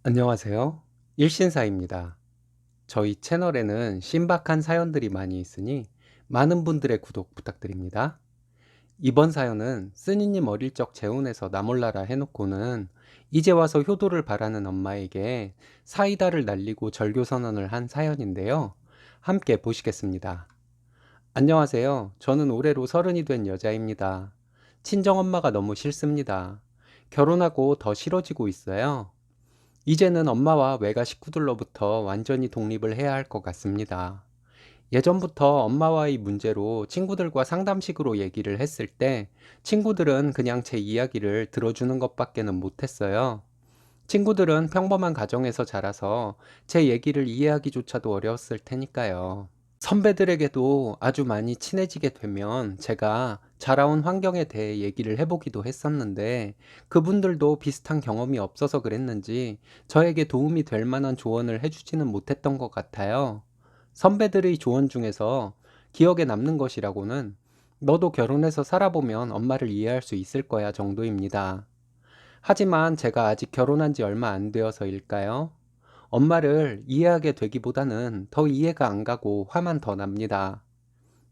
안녕하세요. 일신사입니다. 저희 채널에는 신박한 사연들이 많이 있으니 많은 분들의 구독 부탁드립니다. 이번 사연은 쓰니님 어릴 적 재혼해서 나몰라라 해놓고는 이제 와서 효도를 바라는 엄마에게 사이다를 날리고 절교 선언을 한 사연인데요. 함께 보시겠습니다. 안녕하세요. 저는 올해로 30이 된 여자입니다. 친정엄마가 너무 싫습니다. 결혼하고 더 싫어지고 있어요. 이제는 엄마와 외가 식구들로부터 완전히 독립을 해야 할 것 같습니다. 예전부터 엄마와의 문제로 친구들과 상담식으로 얘기를 했을 때 친구들은 그냥 제 이야기를 들어주는 것밖에는 못했어요. 친구들은 평범한 가정에서 자라서 제 얘기를 이해하기조차도 어려웠을 테니까요. 선배들에게도 아주 많이 친해지게 되면 제가 자라온 환경에 대해 얘기를 해보기도 했었는데 그분들도 비슷한 경험이 없어서 그랬는지 저에게 도움이 될 만한 조언을 해주지는 못했던 것 같아요. 선배들의 조언 중에서 기억에 남는 것이라고는 너도 결혼해서 살아보면 엄마를 이해할 수 있을 거야 정도입니다. 하지만 제가 아직 결혼한 지 얼마 안 되어서일까요? 엄마를 이해하게 되기보다는 더 이해가 안 가고 화만 더 납니다.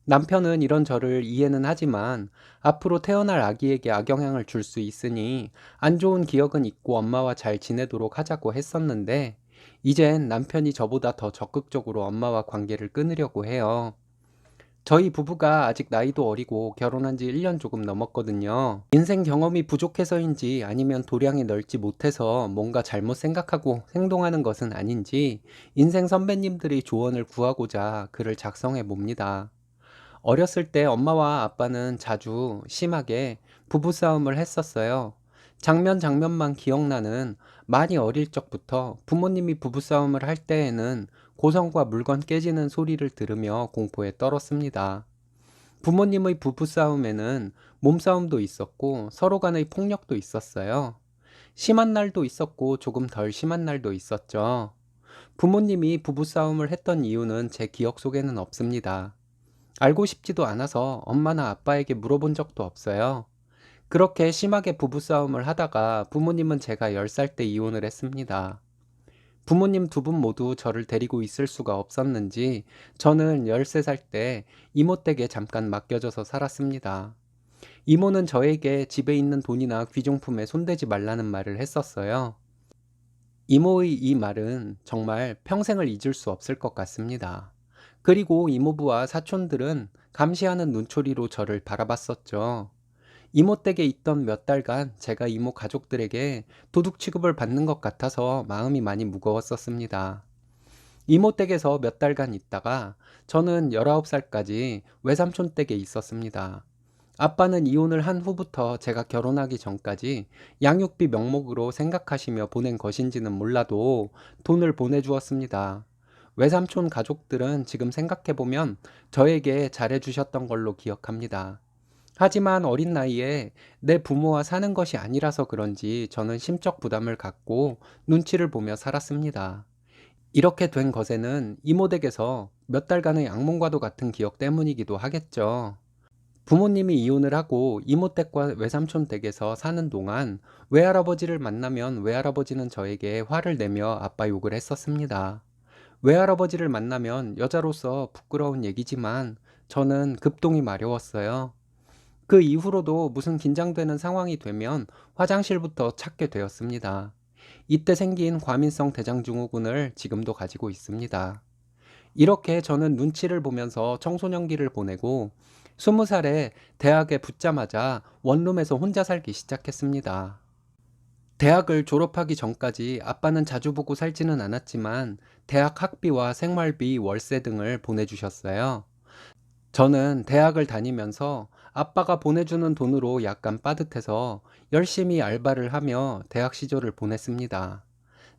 남편은 이런 저를 이해는 하지만 앞으로 태어날 아기에게 악영향을 줄 수 있으니 안 좋은 기억은 잊고 엄마와 잘 지내도록 하자고 했었는데 이젠 남편이 저보다 더 적극적으로 엄마와 관계를 끊으려고 해요. 저희 부부가 아직 나이도 어리고 결혼한 지 1년 조금 넘었거든요. 인생 경험이 부족해서인지 아니면 도량이 넓지 못해서 뭔가 잘못 생각하고 행동하는 것은 아닌지 인생 선배님들의 조언을 구하고자 글을 작성해 봅니다. 어렸을 때 엄마와 아빠는 자주 심하게 부부싸움을 했었어요. 장면만 기억나는 많이 어릴 적부터 부모님이 부부싸움을 할 때에는 고성과 물건 깨지는 소리를 들으며 공포에 떨었습니다. 부모님의 부부싸움에는 몸싸움도 있었고 서로 간의 폭력도 있었어요. 심한 날도 있었고 조금 덜 심한 날도 있었죠. 부모님이 부부싸움을 했던 이유는 제 기억 속에는 없습니다. 알고 싶지도 않아서 엄마나 아빠에게 물어본 적도 없어요. 그렇게 심하게 부부싸움을 하다가 부모님은 제가 10살 때 이혼을 했습니다. 부모님 두 분 모두 저를 데리고 있을 수가 없었는지 저는 13살 때 이모 댁에 잠깐 맡겨져서 살았습니다. 이모는 저에게 집에 있는 돈이나 귀중품에 손대지 말라는 말을 했었어요. 이모의 이 말은 정말 평생을 잊을 수 없을 것 같습니다. 그리고 이모부와 사촌들은 감시하는 눈초리로 저를 바라봤었죠. 이모 댁에 있던 몇 달간 제가 이모 가족들에게 도둑 취급을 받는 것 같아서 마음이 많이 무거웠었습니다. 이모 댁에서 몇 달간 있다가 저는 19살까지 외삼촌 댁에 있었습니다. 아빠는 이혼을 한 후부터 제가 결혼하기 전까지 양육비 명목으로 생각하시며 보낸 것인지는 몰라도 돈을 보내주었습니다. 외삼촌 가족들은 지금 생각해보면 저에게 잘해주셨던 걸로 기억합니다. 하지만 어린 나이에 내 부모와 사는 것이 아니라서 그런지 저는 심적 부담을 갖고 눈치를 보며 살았습니다. 이렇게 된 것에는 이모 댁에서 몇 달간의 악몽과도 같은 기억 때문이기도 하겠죠. 부모님이 이혼을 하고 이모 댁과 외삼촌 댁에서 사는 동안 외할아버지를 만나면 외할아버지는 저에게 화를 내며 아빠 욕을 했었습니다. 외할아버지를 만나면 여자로서 부끄러운 얘기지만 저는 급동이 마려웠어요. 그 이후로도 무슨 긴장되는 상황이 되면 화장실부터 찾게 되었습니다. 이때 생긴 과민성 대장증후군을 지금도 가지고 있습니다. 이렇게 저는 눈치를 보면서 청소년기를 보내고 20살에 대학에 붙자마자 원룸에서 혼자 살기 시작했습니다. 대학을 졸업하기 전까지 아빠는 자주 보고 살지는 않았지만 대학 학비와 생활비, 월세 등을 보내주셨어요. 저는 대학을 다니면서 아빠가 보내주는 돈으로 약간 빠듯해서 열심히 알바를 하며 대학 시절을 보냈습니다.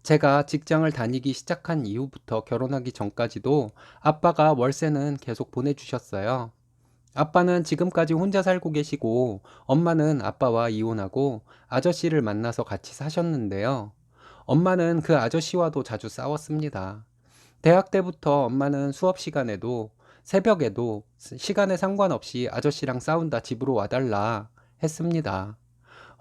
제가 직장을 다니기 시작한 이후부터 결혼하기 전까지도 아빠가 월세는 계속 보내주셨어요. 아빠는 지금까지 혼자 살고 계시고 엄마는 아빠와 이혼하고 아저씨를 만나서 같이 사셨는데요. 엄마는 그 아저씨와도 자주 싸웠습니다. 대학 때부터 엄마는 수업 시간에도 새벽에도 시간에 상관없이 아저씨랑 싸운다 집으로 와달라 했습니다.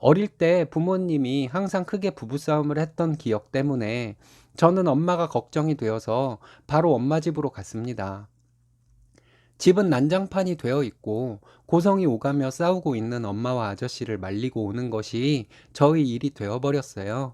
어릴 때 부모님이 항상 크게 부부싸움을 했던 기억 때문에 저는 엄마가 걱정이 되어서 바로 엄마 집으로 갔습니다. 집은 난장판이 되어 있고 고성이 오가며 싸우고 있는 엄마와 아저씨를 말리고 오는 것이 저의 일이 되어버렸어요.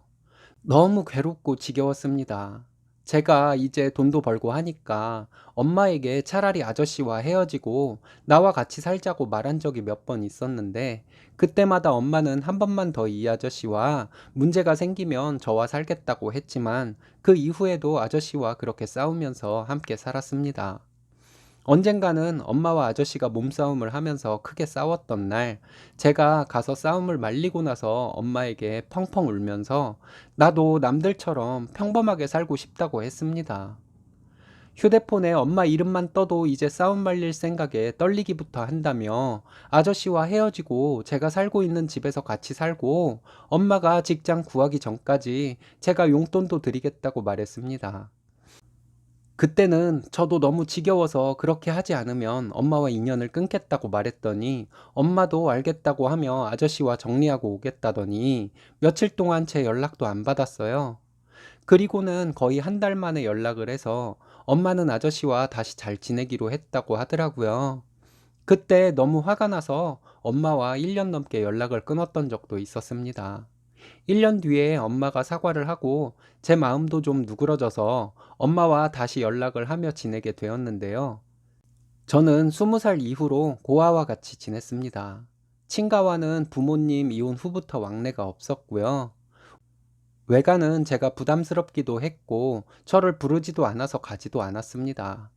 너무 괴롭고 지겨웠습니다. 제가 이제 돈도 벌고 하니까 엄마에게 차라리 아저씨와 헤어지고 나와 같이 살자고 말한 적이 몇 번 있었는데, 그때마다 엄마는 한 번만 더 이 아저씨와 문제가 생기면 저와 살겠다고 했지만 그 이후에도 아저씨와 그렇게 싸우면서 함께 살았습니다. 언젠가는 엄마와 아저씨가 몸싸움을 하면서 크게 싸웠던 날, 제가 가서 싸움을 말리고 나서 엄마에게 펑펑 울면서 나도 남들처럼 평범하게 살고 싶다고 했습니다. 휴대폰에 엄마 이름만 떠도 이제 싸움 말릴 생각에 떨리기부터 한다며 아저씨와 헤어지고 제가 살고 있는 집에서 같이 살고 엄마가 직장 구하기 전까지 제가 용돈도 드리겠다고 말했습니다. 그때는 저도 너무 지겨워서 그렇게 하지 않으면 엄마와 인연을 끊겠다고 말했더니 엄마도 알겠다고 하며 아저씨와 정리하고 오겠다더니 며칠 동안 제 연락도 안 받았어요. 그리고는 거의 한 달 만에 연락을 해서 엄마는 아저씨와 다시 잘 지내기로 했다고 하더라고요. 그때 너무 화가 나서 엄마와 1년 넘게 연락을 끊었던 적도 있었습니다. 1년 뒤에 엄마가 사과를 하고 제 마음도 좀 누그러져서 엄마와 다시 연락을 하며 지내게 되었는데요. 저는 20살 이후로 고아와 같이 지냈습니다. 친가와는 부모님 이혼 후부터 왕래가 없었고요. 외가는 제가 부담스럽기도 했고 저를 부르지도 않아서 가지도 않았습니다.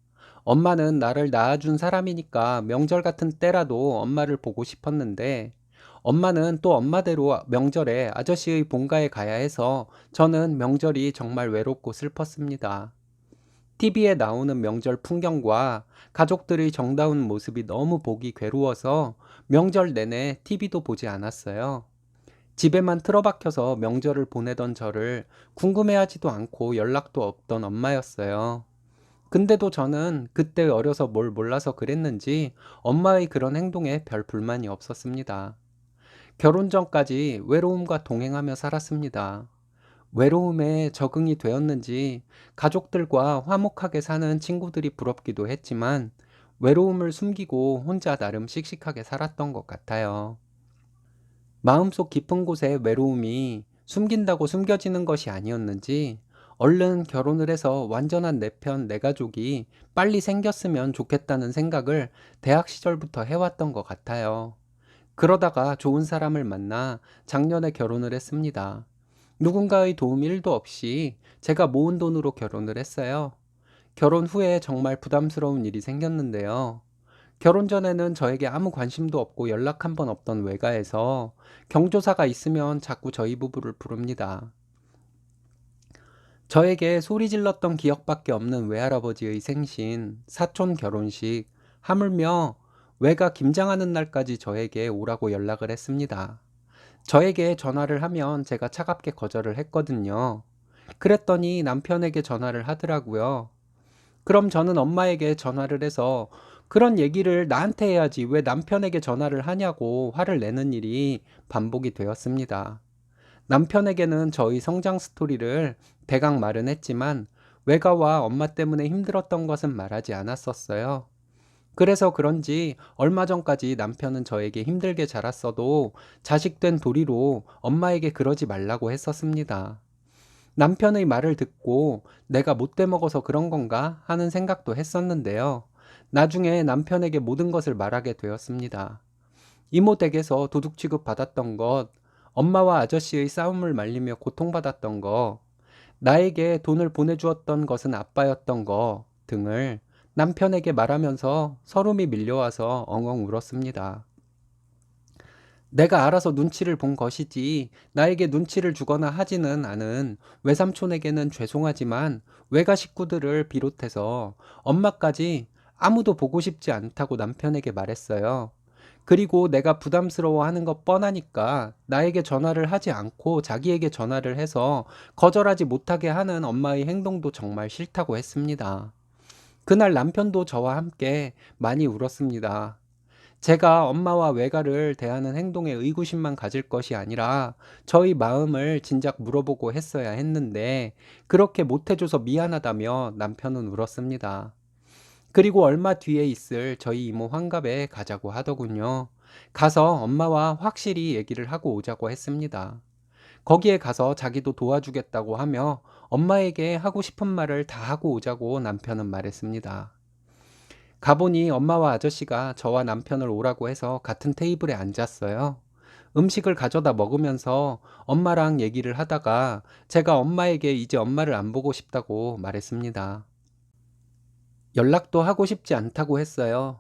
엄마는 나를 낳아준 사람이니까 명절 같은 때라도 엄마를 보고 싶었는데, 엄마는 또 엄마대로 명절에 아저씨의 본가에 가야 해서 저는 명절이 정말 외롭고 슬펐습니다. TV에 나오는 명절 풍경과 가족들의 정다운 모습이 너무 보기 괴로워서 명절 내내 TV도 보지 않았어요. 집에만 틀어박혀서 명절을 보내던 저를 궁금해하지도 않고 연락도 없던 엄마였어요. 근데도 저는 그때 어려서 뭘 몰라서 그랬는지 엄마의 그런 행동에 별 불만이 없었습니다. 결혼 전까지 외로움과 동행하며 살았습니다. 외로움에 적응이 되었는지 가족들과 화목하게 사는 친구들이 부럽기도 했지만 외로움을 숨기고 혼자 나름 씩씩하게 살았던 것 같아요. 마음속 깊은 곳에 외로움이 숨긴다고 숨겨지는 것이 아니었는지 얼른 결혼을 해서 완전한 내 편, 내 가족이 빨리 생겼으면 좋겠다는 생각을 대학 시절부터 해왔던 것 같아요. 그러다가 좋은 사람을 만나 작년에 결혼을 했습니다. 누군가의 도움 1도 없이 제가 모은 돈으로 결혼을 했어요. 결혼 후에 정말 부담스러운 일이 생겼는데요. 결혼 전에는 저에게 아무 관심도 없고 연락 한 번 없던 외가에서 경조사가 있으면 자꾸 저희 부부를 부릅니다. 저에게 소리 질렀던 기억밖에 없는 외할아버지의 생신, 사촌 결혼식, 하물며 외가 김장하는 날까지 저에게 오라고 연락을 했습니다. 저에게 전화를 하면 제가 차갑게 거절을 했거든요. 그랬더니 남편에게 전화를 하더라고요. 그럼 저는 엄마에게 전화를 해서 그런 얘기를 나한테 해야지 왜 남편에게 전화를 하냐고 화를 내는 일이 반복이 되었습니다. 남편에게는 저희 성장 스토리를 대강 말은 했지만 외가와 엄마 때문에 힘들었던 것은 말하지 않았었어요. 그래서 그런지 얼마 전까지 남편은 저에게 힘들게 자랐어도 자식된 도리로 엄마에게 그러지 말라고 했었습니다. 남편의 말을 듣고 내가 못돼 먹어서 그런 건가 하는 생각도 했었는데요. 나중에 남편에게 모든 것을 말하게 되었습니다. 이모 댁에서 도둑 취급 받았던 것, 엄마와 아저씨의 싸움을 말리며 고통받았던 것, 나에게 돈을 보내주었던 것은 아빠였던 것 등을 남편에게 말하면서 서름이 밀려와서 엉엉 울었습니다. 내가 알아서 눈치를 본 것이지 나에게 눈치를 주거나 하지는 않은 외삼촌에게는 죄송하지만 외가 식구들을 비롯해서 엄마까지 아무도 보고 싶지 않다고 남편에게 말했어요. 그리고 내가 부담스러워하는 것 뻔하니까 나에게 전화를 하지 않고 자기에게 전화를 해서 거절하지 못하게 하는 엄마의 행동도 정말 싫다고 했습니다. 그날 남편도 저와 함께 많이 울었습니다. 제가 엄마와 외가를 대하는 행동에 의구심만 가질 것이 아니라 저희 마음을 진작 물어보고 했어야 했는데 그렇게 못해줘서 미안하다며 남편은 울었습니다. 그리고 얼마 뒤에 있을 저희 이모 환갑에 가자고 하더군요. 가서 엄마와 확실히 얘기를 하고 오자고 했습니다. 거기에 가서 자기도 도와주겠다고 하며 엄마에게 하고 싶은 말을 다 하고 오자고 남편은 말했습니다. 가보니 엄마와 아저씨가 저와 남편을 오라고 해서 같은 테이블에 앉았어요. 음식을 가져다 먹으면서 엄마랑 얘기를 하다가 제가 엄마에게 이제 엄마를 안 보고 싶다고 말했습니다. 연락도 하고 싶지 않다고 했어요.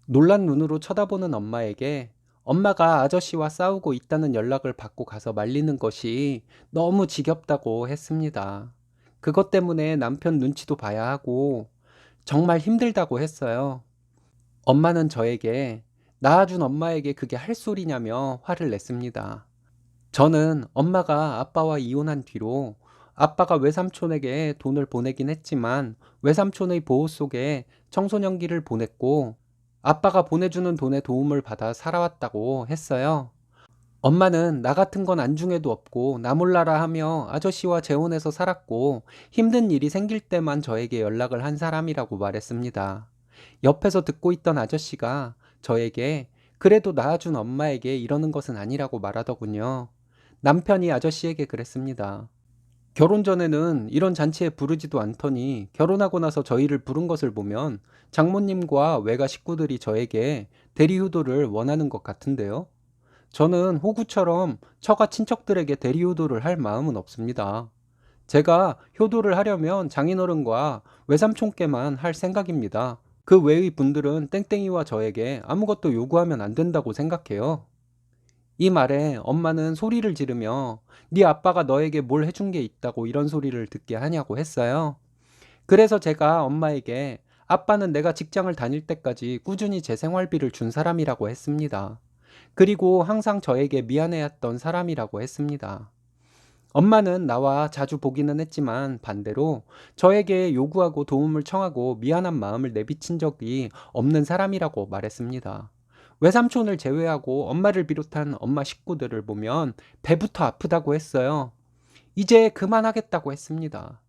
놀란 눈으로 쳐다보는 엄마에게 엄마가 아저씨와 싸우고 있다는 연락을 받고 가서 말리는 것이 너무 지겹다고 했습니다. 그것 때문에 남편 눈치도 봐야 하고 정말 힘들다고 했어요. 엄마는 저에게 낳아준 엄마에게 그게 할 소리냐며 화를 냈습니다. 저는 엄마가 아빠와 이혼한 뒤로 아빠가 외삼촌에게 돈을 보내긴 했지만 외삼촌의 보호 속에 청소년기를 보냈고 아빠가 보내주는 돈에 도움을 받아 살아왔다고 했어요. 엄마는 나 같은 건 안중에도 없고 나 몰라라 하며 아저씨와 재혼해서 살았고 힘든 일이 생길 때만 저에게 연락을 한 사람이라고 말했습니다. 옆에서 듣고 있던 아저씨가 저에게 그래도 낳아준 엄마에게 이러는 것은 아니라고 말하더군요. 남편이 아저씨에게 그랬습니다. 결혼 전에는 이런 잔치에 부르지도 않더니 결혼하고 나서 저희를 부른 것을 보면 장모님과 외가 식구들이 저에게 대리효도를 원하는 것 같은데요. 저는 호구처럼 처가 친척들에게 대리효도를 할 마음은 없습니다. 제가 효도를 하려면 장인어른과 외삼촌께만 할 생각입니다. 그 외의 분들은 땡땡이와 저에게 아무것도 요구하면 안 된다고 생각해요. 이 말에 엄마는 소리를 지르며 네 아빠가 너에게 뭘 해준 게 있다고 이런 소리를 듣게 하냐고 했어요. 그래서 제가 엄마에게 아빠는 내가 직장을 다닐 때까지 꾸준히 제 생활비를 준 사람이라고 했습니다. 그리고 항상 저에게 미안해했던 사람이라고 했습니다. 엄마는 나와 자주 보기는 했지만 반대로 저에게 요구하고 도움을 청하고 미안한 마음을 내비친 적이 없는 사람이라고 말했습니다. 외삼촌을 제외하고 엄마를 비롯한 엄마 식구들을 보면 배부터 아프다고 했어요. 이제 그만하겠다고 했습니다.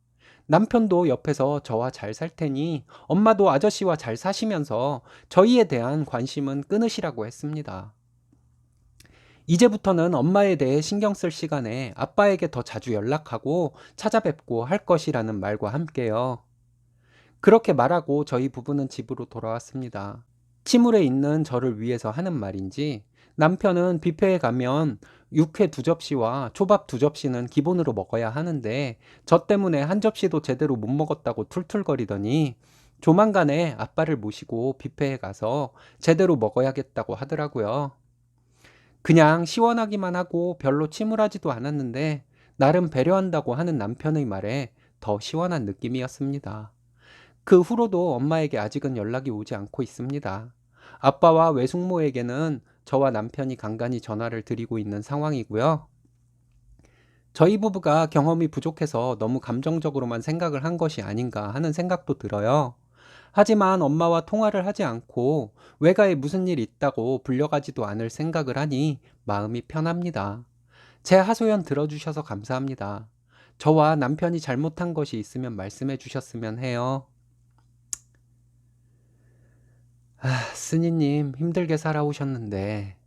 남편도 옆에서 저와 잘 살 테니 엄마도 아저씨와 잘 사시면서 저희에 대한 관심은 끊으시라고 했습니다. 이제부터는 엄마에 대해 신경 쓸 시간에 아빠에게 더 자주 연락하고 찾아뵙고 할 것이라는 말과 함께요. 그렇게 말하고 저희 부부는 집으로 돌아왔습니다. 침울해 있는 저를 위해서 하는 말인지 남편은 뷔페에 가면 육회 2접시와 초밥 2접시는 기본으로 먹어야 하는데 저 때문에 한 접시도 제대로 못 먹었다고 툴툴거리더니 조만간에 아빠를 모시고 뷔페에 가서 제대로 먹어야겠다고 하더라고요. 그냥 시원하기만 하고 별로 침울하지도 않았는데 나름 배려한다고 하는 남편의 말에 더 시원한 느낌이었습니다. 그 후로도 엄마에게 아직은 연락이 오지 않고 있습니다. 아빠와 외숙모에게는 저와 남편이 간간히 전화를 드리고 있는 상황이고요. 저희 부부가 경험이 부족해서 너무 감정적으로만 생각을 한 것이 아닌가 하는 생각도 들어요. 하지만 엄마와 통화를 하지 않고 외가에 무슨 일 있다고 불려가지도 않을 생각을 하니 마음이 편합니다. 제 하소연 들어주셔서 감사합니다. 저와 남편이 잘못한 것이 있으면 말씀해 주셨으면 해요. 스니님 힘들게 살아오셨는데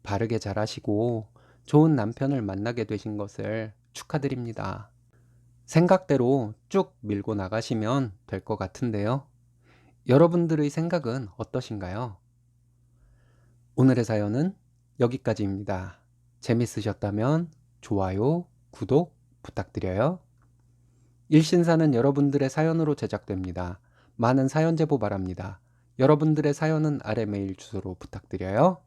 바르게 잘하시고 좋은 남편을 만나게 되신 것을 축하드립니다. 생각대로 쭉 밀고 나가시면 될 것 같은데요. 여러분들의 생각은 어떠신가요? 오늘의 사연은 여기까지입니다. 재밌으셨다면 좋아요, 구독 부탁드려요. 일신사는 여러분들의 사연으로 제작됩니다. 많은 사연 제보 바랍니다. 여러분들의 사연은 아래 메일 주소로 부탁드려요.